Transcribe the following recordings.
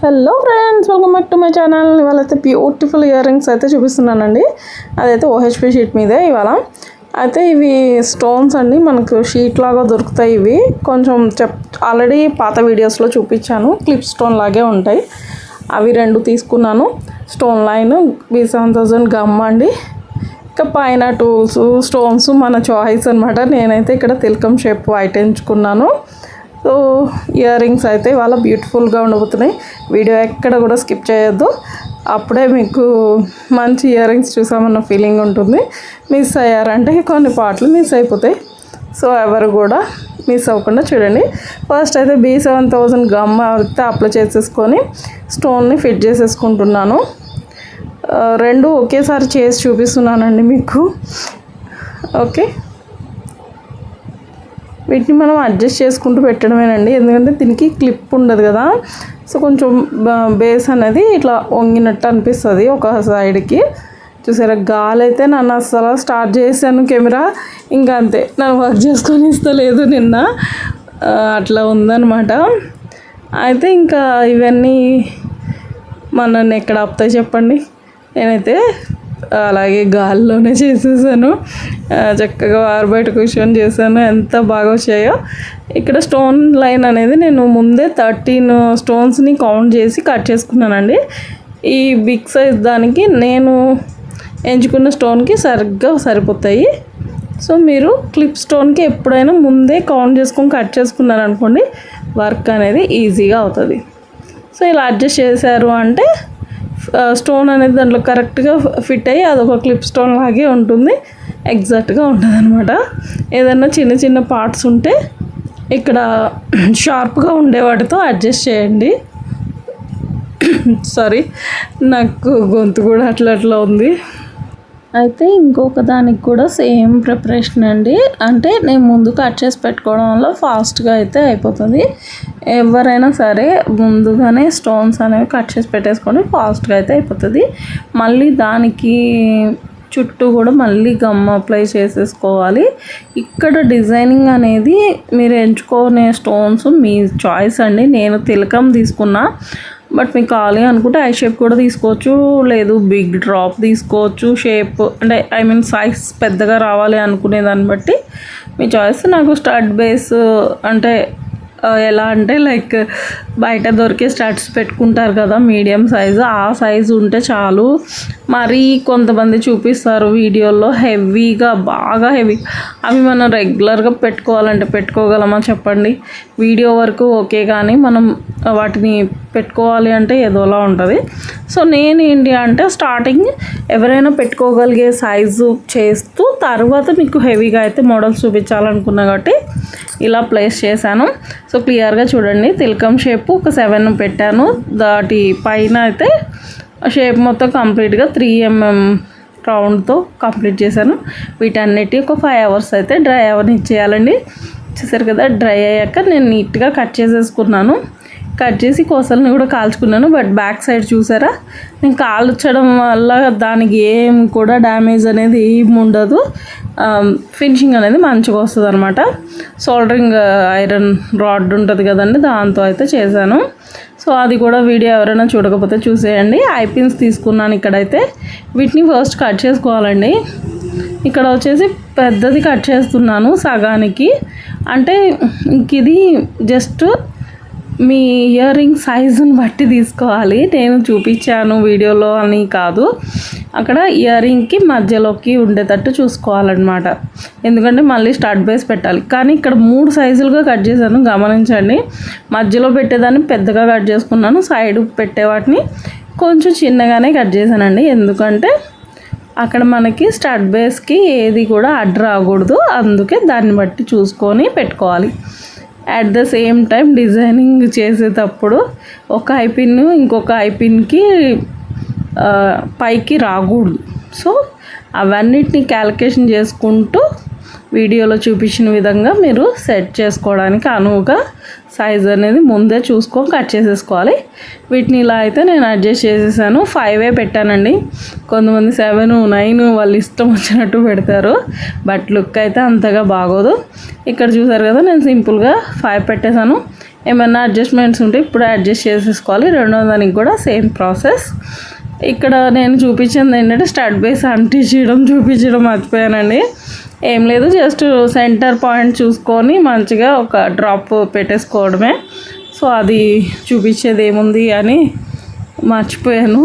Hello friends, welcome back to my channel. ఇవాళ అయితే beautiful ear rings అయితే చూపిస్తున్నానండి. అదైతే ఓహెచ్పి షీట్ మీదే ఇవాళ అయితే ఇవి స్టోన్స్ అండి. మనకు షీట్ లాగా దొరుకుతాయి. ఇవి కొంచెం ఆల్రెడీ పాత వీడియోస్లో చూపించాను. క్లిప్ స్టోన్ లాగే ఉంటాయి. అవి రెండు తీసుకున్నాను. స్టోన్ లైన్ B7000 గమ్ అండి. ఇంకా పైన టూల్స్ స్టోన్స్ మన చాయిస్ అనమాట. నేనైతే ఇక్కడ తిలకం షేప్ వైట్ ఎంచుకున్నాను. సో ఇయర్ రింగ్స్ అయితే ఇవాళ బ్యూటిఫుల్గా ఉండబోతున్నాయి. వీడియో ఎక్కడ కూడా స్కిప్ చేయొద్దు. అప్పుడే మీకు మంచి ఇయర్ రింగ్స్ చూసామన్న ఫీలింగ్ ఉంటుంది. మిస్ అయ్యారంటే కొన్ని పార్ట్లు మిస్ అయిపోతాయి. సో ఎవరు కూడా మిస్ అవ్వకుండా చూడండి. ఫస్ట్ అయితే B7000 గమ్ అయితే అప్లై చేసేసుకొని స్టోన్ని ఫిట్ చేసేసుకుంటున్నాను. రెండు ఒకేసారి చేసి చూపిస్తున్నానండి మీకు. ఓకే, వీటిని మనం అడ్జస్ట్ చేసుకుంటూ పెట్టడమేనండి. ఎందుకంటే దీనికి క్లిప్ ఉండదు కదా. సో కొంచెం బేస్ అనేది ఇట్లా వంగినట్టు అనిపిస్తుంది ఒక సైడ్కి. చూసారా, గాలి అయితే నన్ను అసలు స్టార్ట్ చేశాను కెమెరా, ఇంకా అంతే, నన్ను వర్క్ చేసుకొని ఇస్తలేదు నిన్న. అట్లా ఉందన్నమాట. అయితే ఇంకా ఇవన్నీ మనల్ని ఎక్కడ ఆపుతాయి చెప్పండి. నేనైతే అలాగే గాల్లోనే చేసేసాను. చక్కగా బయట కూర్చొని చేశాను. ఎంత బాగా వచ్చాయో. ఇక్కడ స్టోన్ లైన్ అనేది నేను ముందే 13 స్టోన్స్ని కౌంట్ చేసి కట్ చేసుకున్నానండి. ఈ బిగ్ సైజ్ దానికి నేను ఎంచుకున్న స్టోన్కి సరిగ్గా సరిపోతాయి. సో మీరు క్లిప్ స్టోన్కి ఎప్పుడైనా ముందే కౌంట్ చేసుకొని కట్ చేసుకున్నారనుకోండి, వర్క్ అనేది ఈజీగా అవుతుంది. సో ఇలా అడ్జస్ట్ చేశారు అంటే స్టోన్ అనేది దాంట్లో కరెక్ట్గా ఫిట్ అయ్యి అదొక క్లిప్ స్టోన్ లాగే ఉంటుంది. ఎగ్జాక్ట్గా ఉంటుంది అనమాట. ఏదైనా చిన్న చిన్న పార్ట్స్ ఉంటే ఇక్కడ షార్ప్గా ఉండే వాటితో అడ్జస్ట్ చేయండి. సారీ, నాకు గొంతు కూడా అట్లా ఉంది. అయితే ఇంకొక దానికి కూడా సేమ్ ప్రిపరేషన్ అండి. అంటే నేను ముందు కట్ చేసి పెట్టుకోవడం వల్ల ఫాస్ట్గా అయితే అయిపోతుంది. ఎవరైనా సరే ముందుగానే స్టోన్స్ అనేవి కట్ చేసి పెట్టేసుకోండి, ఫాస్ట్గా అయితే అయిపోతుంది. మళ్ళీ దానికి చుట్టూ కూడా మళ్ళీ గమ్ అప్లై చేసేసుకోవాలి. ఇక్కడ డిజైనింగ్ అనేది మీరు ఎంచుకునే స్టోన్స్ మీ చాయిస్ అండి. నేను తిలకం తీసుకున్నా, బట్ మీకు కావాలి అనుకుంటే ఐ షేప్ కూడా తీసుకోవచ్చు, లేదు బిగ్ డ్రాప్ తీసుకోవచ్చు. షేప్ అంటే సైజ్ పెద్దగా రావాలి అనుకునే దాన్ని బట్టి మీ చాయిస్. నాకు స్టడ్ బేస్ అంటే ఎలా అంటే లైక్ బయట దొరికే స్టడ్స్ పెట్టుకుంటారు కదా, మీడియం సైజు, ఆ సైజు ఉంటే చాలు. మరీ కొంతమంది చూపిస్తారు వీడియోలో హెవీగా, బాగా హెవీ. అవి మనం రెగ్యులర్గా పెట్టుకోవాలంటే పెట్టుకోగలమా చెప్పండి? వీడియో వరకు ఓకే, కానీ మనం వాటిని పెట్టుకోవాలి అంటే ఏదోలా ఉంటుంది. సో నేను ఏంటి అంటే స్టార్టింగ్ ఎవరైనా పెట్టుకోగలిగే సైజు చేస్తూ తర్వాత మీకు హెవీగా అయితే మోడల్స్ చూపించాలనుకున్నా కాబట్టి ఇలా ప్లేస్ చేశాను. సో క్లియర్గా చూడండి, తిలకం షేప్ ఒక 7 పెట్టాను. దాటి పైన అయితే షేప్ మొత్తం కంప్లీట్గా 3mm రౌండ్తో కంప్లీట్ చేశాను. వీటన్నిటి ఒక 5 hours అయితే డ్రై అవనిచ్చేయాలండి. చూసారు కదా, డ్రై అయ్యాక నేను నీట్గా కట్ చేసేసుకున్నాను. కట్ చేసి కోసల్ని కూడా కాల్చుకున్నాను. బట్ బ్యాక్ సైడ్ చూసారా, నేను కాల్చడం వల్ల దానికి ఏం కూడా డ్యామేజ్ అనేది ఏం ఉండదు. ఫినిషింగ్ అనేది మంచిగా వస్తుంది అనమాట. సోల్డరింగ్ ఐరన్ రాడ్ ఉంటుంది కదండి, దాంతో అయితే చేశాను. సో అది కూడా వీడియో ఎవరైనా చూడకపోతే చూసేయండి. ఐపిన్స్ తీసుకున్నాను ఇక్కడైతే. వీటిని ఫస్ట్ కట్ చేసుకోవాలండి. ఇక్కడ వచ్చేసి పెద్దది కట్ చేస్తున్నాను సగానికి. అంటే ఇంక ఇది జస్ట్ మీ ఇయర్ రింగ్ సైజుని బట్టి తీసుకోవాలి. నేను చూపించాను వీడియోలో అని కాదు, అక్కడ ఇయర్ రింగ్కి మధ్యలోకి ఉండేటట్టు చూసుకోవాలన్నమాట. ఎందుకంటే మళ్ళీ స్టడ్ బేస్ పెట్టాలి. కానీ ఇక్కడ 3 సైజులుగా కట్ చేశాను, గమనించండి. మధ్యలో పెట్టేదాన్ని పెద్దగా కట్ చేసుకున్నాను, సైడ్ పెట్టేవాటిని కొంచెం చిన్నగానే కట్ చేశానండి. ఎందుకంటే అక్కడ మనకి స్టడ్ బేస్కి ఏది కూడా అడ్డు రాకూడదు, అందుకే దాన్ని బట్టి చూసుకొని పెట్టుకోవాలి. At the same time designing చేసేటప్పుడు ఒక ఐపిన్ ఇంకొక ఐపిన్కి పైకి రాకూడదు. సో అవన్నిటిని క్యాలిక్యులేషన్ చేసుకుంటూ వీడియోలో చూపించిన విధంగా మీరు సెట్ చేసుకోవడానికి అనువుగా సైజ్ అనేది ముందే చూసుకొని కట్ చేసేసుకోవాలి. వీటిని ఇలా అయితే నేను అడ్జస్ట్ చేసేసాను. 5 పెట్టానండి. కొంతమంది 7, 9 వాళ్ళు ఇష్టం వచ్చినట్టు పెడతారు, బట్ లుక్ అయితే అంతగా బాగోదు. ఇక్కడ చూసారు కదా, నేను సింపుల్గా 5 పెట్టేశాను. ఏమైనా అడ్జస్ట్మెంట్స్ ఉంటే ఇప్పుడు అడ్జస్ట్ చేసేసుకోవాలి. రెండో దానికి కూడా సేమ్ ప్రాసెస్. ఇక్కడ నేను చూపించింది ఏంటంటే స్టడ్ బేస్ చూపించడం మర్చిపోయానండి. ఏం లేదు, జస్ట్ సెంటర్ పాయింట్ చూసుకొని మంచిగా ఒక డ్రాప్ పెట్టేసుకోవడమే. సో అది చూపించేది ఏముంది అని మర్చిపోయాను.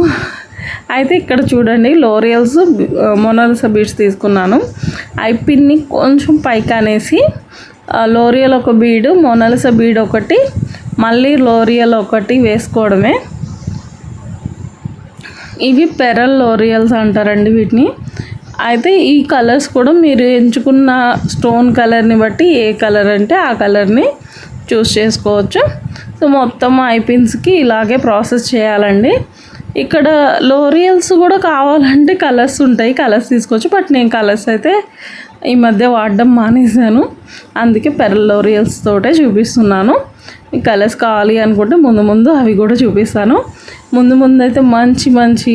అయితే ఇక్కడ చూడండి, లోరియల్స్ మొనాలిసా బీడ్స్ తీసుకున్నాను. ఐ పిన్ని కొంచెం పైకి అనేసి లోరియల్ ఒక బీడు, మొనాలిసా బీడ్ ఒకటి, మళ్ళీ లోరియల్ ఒకటి వేసుకోవడమే. ఇవి పెరల్ లోరియల్స్ అంటారండి వీటిని. అయితే ఈ కలర్స్ కూడా మీరు ఎంచుకున్న స్టోన్ కలర్ని బట్టి ఏ కలర్ అంటే ఆ కలర్ని చూస్ చేసుకోవచ్చు. సో మొత్తం ఐపిన్స్కి ఇలాగే ప్రాసెస్ చేయాలండి. ఇక్కడ లోరియల్స్ కూడా కావాలంటే కలర్స్ ఉంటాయి, కలర్స్ తీసుకోవచ్చు. బట్ నేను కలర్స్ అయితే ఈ మధ్య వాడడం మానేశాను, అందుకే పెరల్ లోరియల్స్ తోటే చూపిస్తున్నాను. ఈ కలర్స్ కావాలి అనుకుంటే ముందు అవి కూడా చూపిస్తాను. ముందు అయితే మంచి మంచి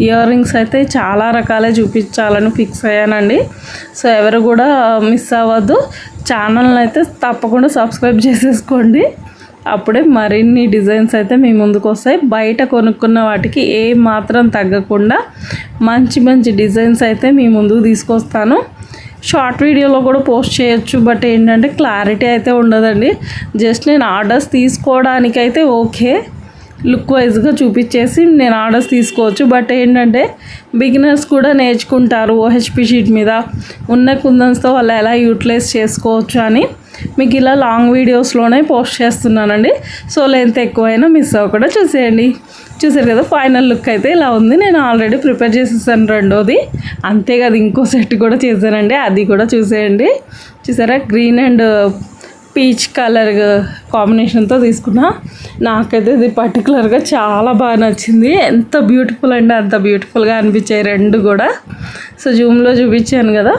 ఇయర్ రింగ్స్ అయితే చాలా రకాలే చూపించాలని ఫిక్స్ అయ్యానండి. సో ఎవరు కూడా మిస్ అవ్వద్దు. ఛానల్ని అయితే తప్పకుండా సబ్స్క్రైబ్ చేసేసుకోండి. అప్పుడే మరిన్ని డిజైన్స్ అయితే మీ ముందుకు వస్తాయి. బయట కొనుక్కున్న వాటికి ఏ మాత్రం తగ్గకుండా మంచి మంచి డిజైన్స్ అయితే మీ ముందుకు తీసుకొస్తాను. షార్ట్ వీడియోలో కూడా పోస్ట్ చేయొచ్చు, బట్ ఏంటంటే క్లారిటీ అయితే ఉండదండి. జస్ట్ నేను ఆర్డర్స్ తీసుకోవడానికైతే ఓకే, లుక్ వైజ్గా చూపించేసి నేను ఆర్డర్స్ తీసుకోవచ్చు. బట్ ఏంటంటే బిగినర్స్ కూడా నేర్చుకుంటారు ఓహెచ్పి షీట్ మీద ఉన్న కుందన్స్తో వాళ్ళు ఎలా యూటిలైజ్ చేసుకోవచ్చు అని మీకు ఇలా లాంగ్ వీడియోస్లోనే పోస్ట్ చేస్తున్నానండి. సో లెంత్ ఎక్కువైనా మిస్ అవ్వకుండా చూసేయండి. చూసారు కదా, ఫైనల్ లుక్ అయితే ఇలా ఉంది. నేను ఆల్రెడీ ప్రిపేర్ చేసేసాను రెండోది, అంతేకాదు ఇంకో సెట్ కూడా చేశానండి, అది కూడా చూసేయండి. చూసారా, గ్రీన్ అండ్ పీచ్ కలర్ కాంబినేషన్తో తీసుకున్నా. నాకైతే ఇది పర్టికులర్గా చాలా బాగా నచ్చింది. ఎంత బ్యూటిఫుల్ అంటే అంత బ్యూటిఫుల్గా అనిపించాయి రెండు కూడా. సో జూమ్లో చూపించాను కదా.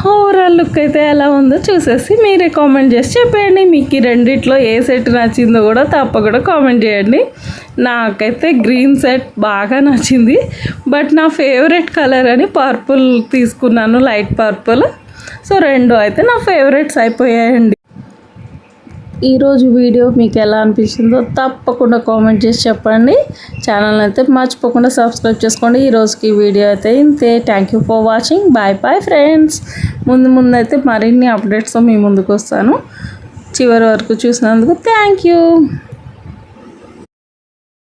ఓవరాల్ లుక్ అయితే ఎలా ఉందో చూసేసి మీరే కామెంట్ చేసి చెప్పండి. మీకు ఈ రెండిట్లో ఏ సెట్ నచ్చిందో కూడా తప్పకుండా కామెంట్ చేయండి. నాకైతే గ్రీన్ సెట్ బాగా నచ్చింది, బట్ నా ఫేవరెట్ కలర్ అని పర్పుల్ తీసుకున్నాను, లైట్ పర్పుల్. సో రెండు అయితే నా ఫేవరెట్స్ అయిపోయాయండి. ఈరోజు వీడియో మీకు ఎలా అనిపించిందో తప్పకుండా కామెంట్ చేసి చెప్పండి. ఛానల్ అయితే మర్చిపోకుండా సబ్స్క్రైబ్ చేసుకోండి. ఈరోజుకి వీడియో అయితే ఇంతే. Thank you for watching. Bye friends. ముందు అయితే మరిన్ని అప్డేట్స్తో మీ ముందుకు వస్తాను. చివరి వరకు చూసినందుకు థ్యాంక్ యూ.